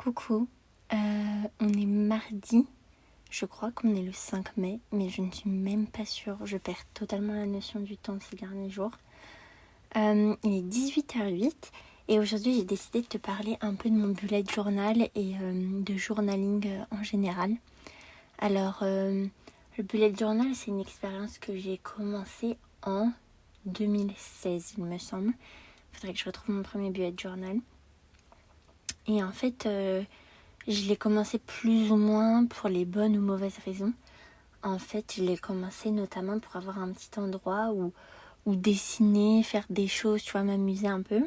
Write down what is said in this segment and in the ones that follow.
Coucou, on est mardi, je crois qu'on est le 5 mai, mais je ne suis même pas sûre, je perds totalement la notion du temps ces derniers jours. Il est 18h08 et aujourd'hui j'ai décidé de te parler un peu de mon bullet journal et de journaling en général. Alors, le bullet journal c'est une expérience que j'ai commencée en 2016 il me semble. Il faudrait que je retrouve mon premier bullet journal. Et en fait, je l'ai commencé plus ou moins pour les bonnes ou mauvaises raisons. En fait, je l'ai commencé notamment pour avoir un petit endroit où dessiner, faire des choses, tu vois, m'amuser un peu.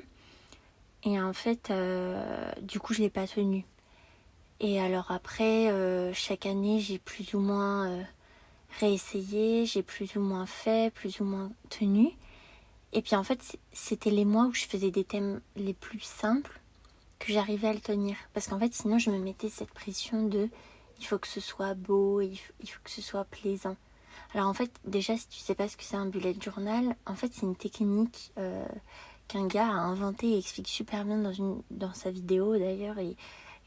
Et en fait, du coup, je l'ai pas tenu. Et alors après, chaque année, j'ai plus ou moins réessayé, j'ai plus ou moins fait, plus ou moins tenu. Et puis en fait, c'était les mois où je faisais des thèmes les plus simples que j'arrivais à le tenir. Parce qu'en fait, sinon, je me mettais cette pression de il faut que ce soit beau, il faut que ce soit plaisant. Alors en fait, déjà, si tu sais pas ce que c'est un bullet journal, en fait, c'est une technique qu'un gars a inventée et explique super bien dans sa vidéo d'ailleurs. Et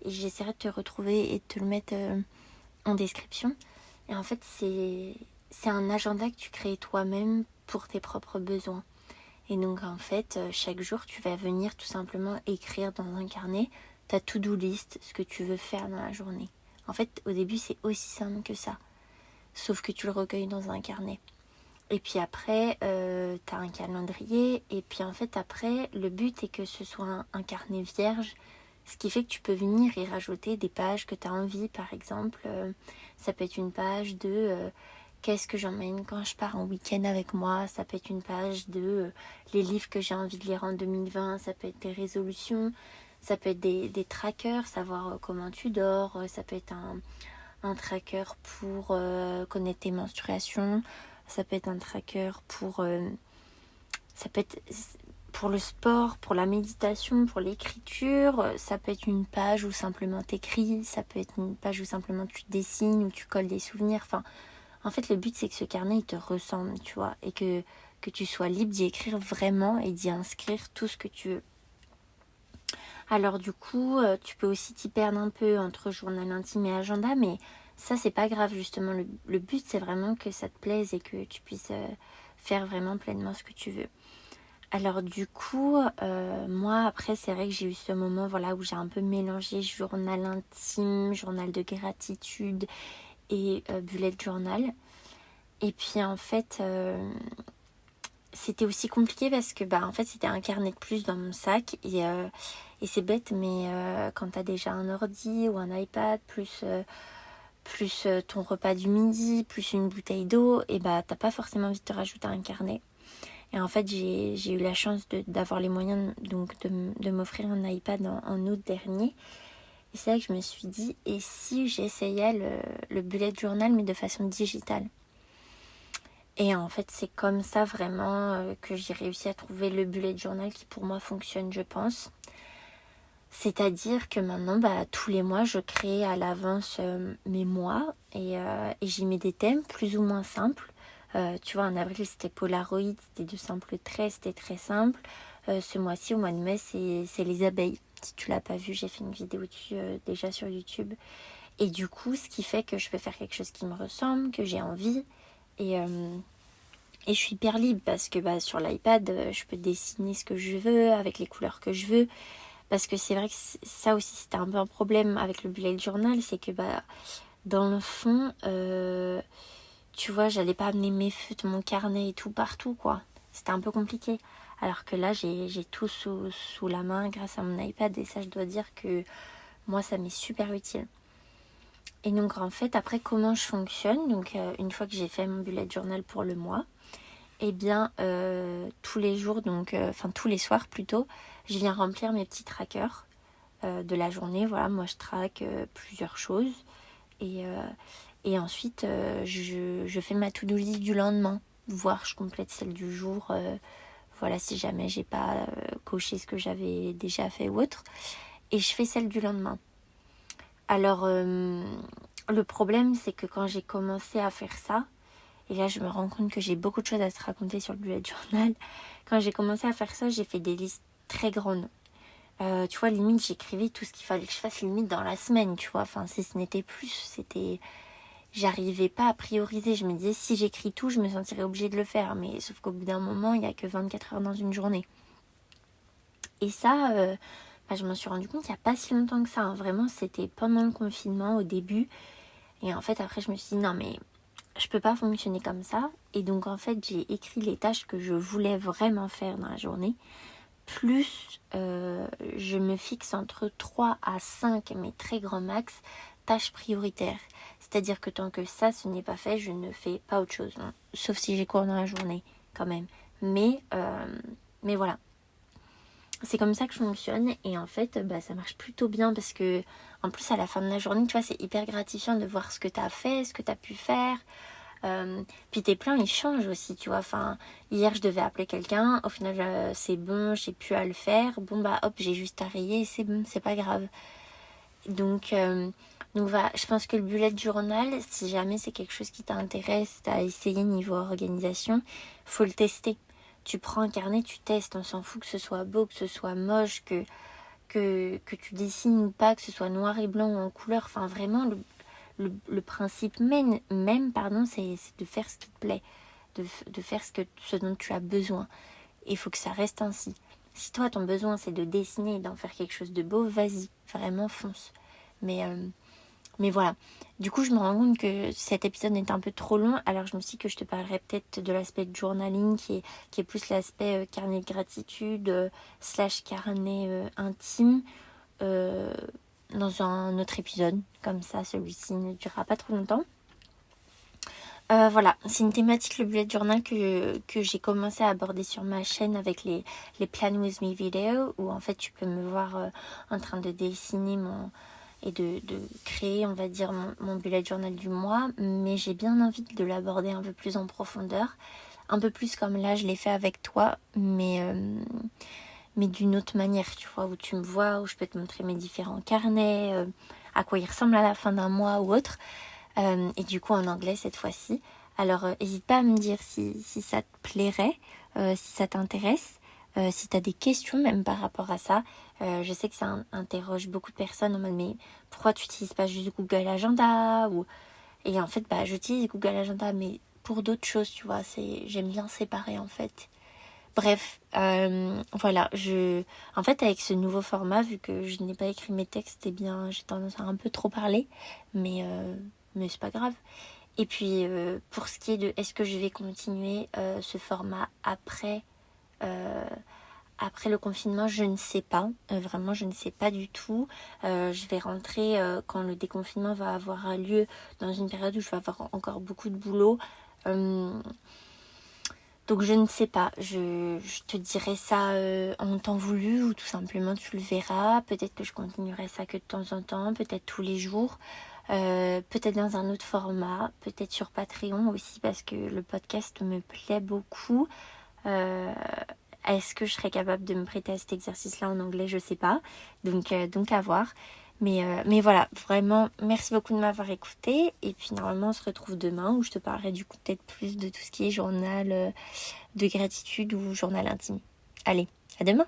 j'essaierai de te retrouver et de te le mettre en description. Et en fait, c'est un agenda que tu crées toi-même pour tes propres besoins. Et donc en fait, chaque jour, tu vas venir tout simplement écrire dans un carnet ta to-do list, ce que tu veux faire dans la journée. En fait, au début, c'est aussi simple que ça. Sauf que tu le recueilles dans un carnet. Et puis après, tu as un calendrier. Et puis en fait, après, le but est que ce soit un carnet vierge. Ce qui fait que tu peux venir y rajouter des pages que tu as envie. Par exemple, ça peut être une page de qu'est-ce que j'emmène quand je pars en week-end avec moi. Ça peut être une page de les livres que j'ai envie de lire en 2020. Ça peut être des résolutions. Ça peut être des trackers, savoir comment tu dors. Ça peut être un tracker pour connaître tes menstruations. Ça peut être un tracker pour... ça peut être pour le sport, pour la méditation, pour l'écriture. Ça peut être une page où simplement t'écris. Ça peut être une page où simplement tu dessines, où tu colles des souvenirs. Enfin, en fait, le but, c'est que ce carnet, il te ressemble, tu vois. Et que tu sois libre d'y écrire vraiment et d'y inscrire tout ce que tu veux. Alors du coup, tu peux aussi t'y perdre un peu entre journal intime et agenda, mais ça, c'est pas grave, justement. Le but, c'est vraiment que ça te plaise et que tu puisses faire vraiment pleinement ce que tu veux. Alors du coup, moi, après, c'est vrai que j'ai eu ce moment voilà, où j'ai un peu mélangé journal intime, journal de gratitude et bullet journal. Et puis en fait, c'était aussi compliqué parce que en fait, c'était un carnet de plus dans mon sac. Et c'est bête, mais quand tu as déjà un ordi ou un iPad, plus ton repas du midi, plus une bouteille d'eau, et t'as pas forcément envie de te rajouter un carnet. Et en fait, j'ai eu la chance d'avoir les moyens donc de m'offrir un iPad en août dernier. Et c'est là que je me suis dit, et si j'essayais le bullet journal, mais de façon digitale? Et en fait, c'est comme ça vraiment que j'ai réussi à trouver le bullet journal qui pour moi fonctionne, je pense. C'est-à-dire que maintenant, tous les mois, je crée à l'avance mes mois et j'y mets des thèmes plus ou moins simples. Tu vois, en avril, c'était Polaroid, c'était de simples traits, c'était très simple. Ce mois-ci, au mois de mai, c'est les abeilles. Si tu l'as pas vu, j'ai fait une vidéo dessus déjà sur YouTube. Et du coup, ce qui fait que je peux faire quelque chose qui me ressemble, que j'ai envie. Et je suis hyper libre parce que sur l'iPad, je peux dessiner ce que je veux avec les couleurs que je veux. Parce que c'est vrai que ça aussi, c'était un peu un problème avec le bullet journal. C'est que dans le fond, tu vois, j'allais pas amener mes feutres, mon carnet et tout partout, quoi. C'était un peu compliqué. Alors que là, j'ai tout sous la main grâce à mon iPad. Et ça, je dois dire que moi, ça m'est super utile. Et donc, en fait, après, comment je fonctionne? Donc, une fois que j'ai fait mon bullet journal pour le mois, eh bien, tous les jours, tous les soirs plutôt, je viens remplir mes petits trackers de la journée. Voilà, moi je traque plusieurs choses et ensuite je fais ma to-do list du lendemain, voire je complète celle du jour. Voilà, si jamais j'ai pas coché ce que j'avais déjà fait ou autre, et je fais celle du lendemain. Alors le problème, c'est que quand j'ai commencé à faire ça, et là, je me rends compte que j'ai beaucoup de choses à te raconter sur le bullet journal. Quand j'ai commencé à faire ça, j'ai fait des listes très grandes. Tu vois, limite, j'écrivais tout ce qu'il fallait que je fasse limite dans la semaine, tu vois. Enfin, si ce n'était plus, j'arrivais pas à prioriser. Je me disais, si j'écris tout, je me sentirais obligée de le faire. Mais sauf qu'au bout d'un moment, il n'y a que 24 heures dans une journée. Et ça, je m'en suis rendu compte il n'y a pas si longtemps que ça. Hein. Vraiment, c'était pendant le confinement, au début. Et en fait, après, je me suis dit, non, mais je peux pas fonctionner comme ça. Et donc, en fait, j'ai écrit les tâches que je voulais vraiment faire dans la journée. Plus, je me fixe entre 3 à 5, mes très grands max, tâches prioritaires. C'est-à-dire que tant que ça, ce n'est pas fait, je ne fais pas autre chose. Hein. Sauf si j'ai cours dans la journée, quand même. Mais voilà. C'est comme ça que je fonctionne. Et en fait, ça marche plutôt bien parce que, en plus, à la fin de la journée, tu vois, c'est hyper gratifiant de voir ce que tu as fait, ce que tu as pu faire. Puis tes plans ils changent aussi, tu vois. Enfin, hier je devais appeler quelqu'un, au final c'est bon, j'ai pu à le faire. Bon hop, j'ai juste à rayer, c'est bon, c'est pas grave. Donc voilà, je pense que le bullet journal, si jamais c'est quelque chose qui t'intéresse, à essayer niveau organisation, faut le tester. Tu prends un carnet, tu testes, on s'en fout que ce soit beau, que ce soit moche, que tu dessines ou pas, que ce soit noir et blanc ou en couleur. Enfin vraiment, le principe même, c'est de faire ce qui te plaît, de faire ce dont tu as besoin. Et il faut que ça reste ainsi. Si toi, ton besoin, c'est de dessiner et d'en faire quelque chose de beau, vas-y, vraiment fonce. Mais voilà. Du coup, je me rends compte que cet épisode est un peu trop long, alors je me suis dit que je te parlerai peut-être de l'aspect journaling, qui est plus l'aspect carnet de gratitude, / carnet intime, dans un autre épisode. Comme ça, celui-ci ne durera pas trop longtemps. Voilà, c'est une thématique, le bullet journal, que j'ai commencé à aborder sur ma chaîne avec les Plan With Me vidéos, où en fait tu peux me voir en train de dessiner et de créer, on va dire, mon bullet journal du mois. Mais j'ai bien envie de l'aborder un peu plus en profondeur, un peu plus comme là je l'ai fait avec toi, mais d'une autre manière, tu vois, où tu me vois, où je peux te montrer mes différents carnets, à quoi ils ressemblent à la fin d'un mois ou autre. Et du coup en anglais cette fois-ci. Alors n'hésite pas à me dire si ça te plairait, si ça t'intéresse, si tu as des questions même par rapport à ça. Je sais que ça interroge beaucoup de personnes en mode mais pourquoi tu n'utilises pas juste Google Agenda Et en fait j'utilise Google Agenda mais pour d'autres choses, tu vois, j'aime bien séparer en fait. Bref, voilà, en fait avec ce nouveau format, vu que je n'ai pas écrit mes textes, j'ai tendance à un peu trop parler, mais c'est pas grave. Et puis pour ce qui est de est-ce que je vais continuer ce format après le confinement, je ne sais pas. Vraiment, je ne sais pas du tout. Je vais rentrer quand le déconfinement va avoir lieu, dans une période où je vais avoir encore beaucoup de boulot. Donc je ne sais pas, je te dirai ça en temps voulu, ou tout simplement tu le verras. Peut-être que je continuerai ça que de temps en temps, peut-être tous les jours, peut-être dans un autre format, peut-être sur Patreon aussi, parce que le podcast me plaît beaucoup. Est-ce que je serais capable de me prêter à cet exercice-là en anglais? Je sais pas, donc à voir. Mais voilà, vraiment, merci beaucoup de m'avoir écouté. Et puis normalement, on se retrouve demain, où je te parlerai du coup peut-être plus de tout ce qui est journal de gratitude ou journal intime. Allez, à demain!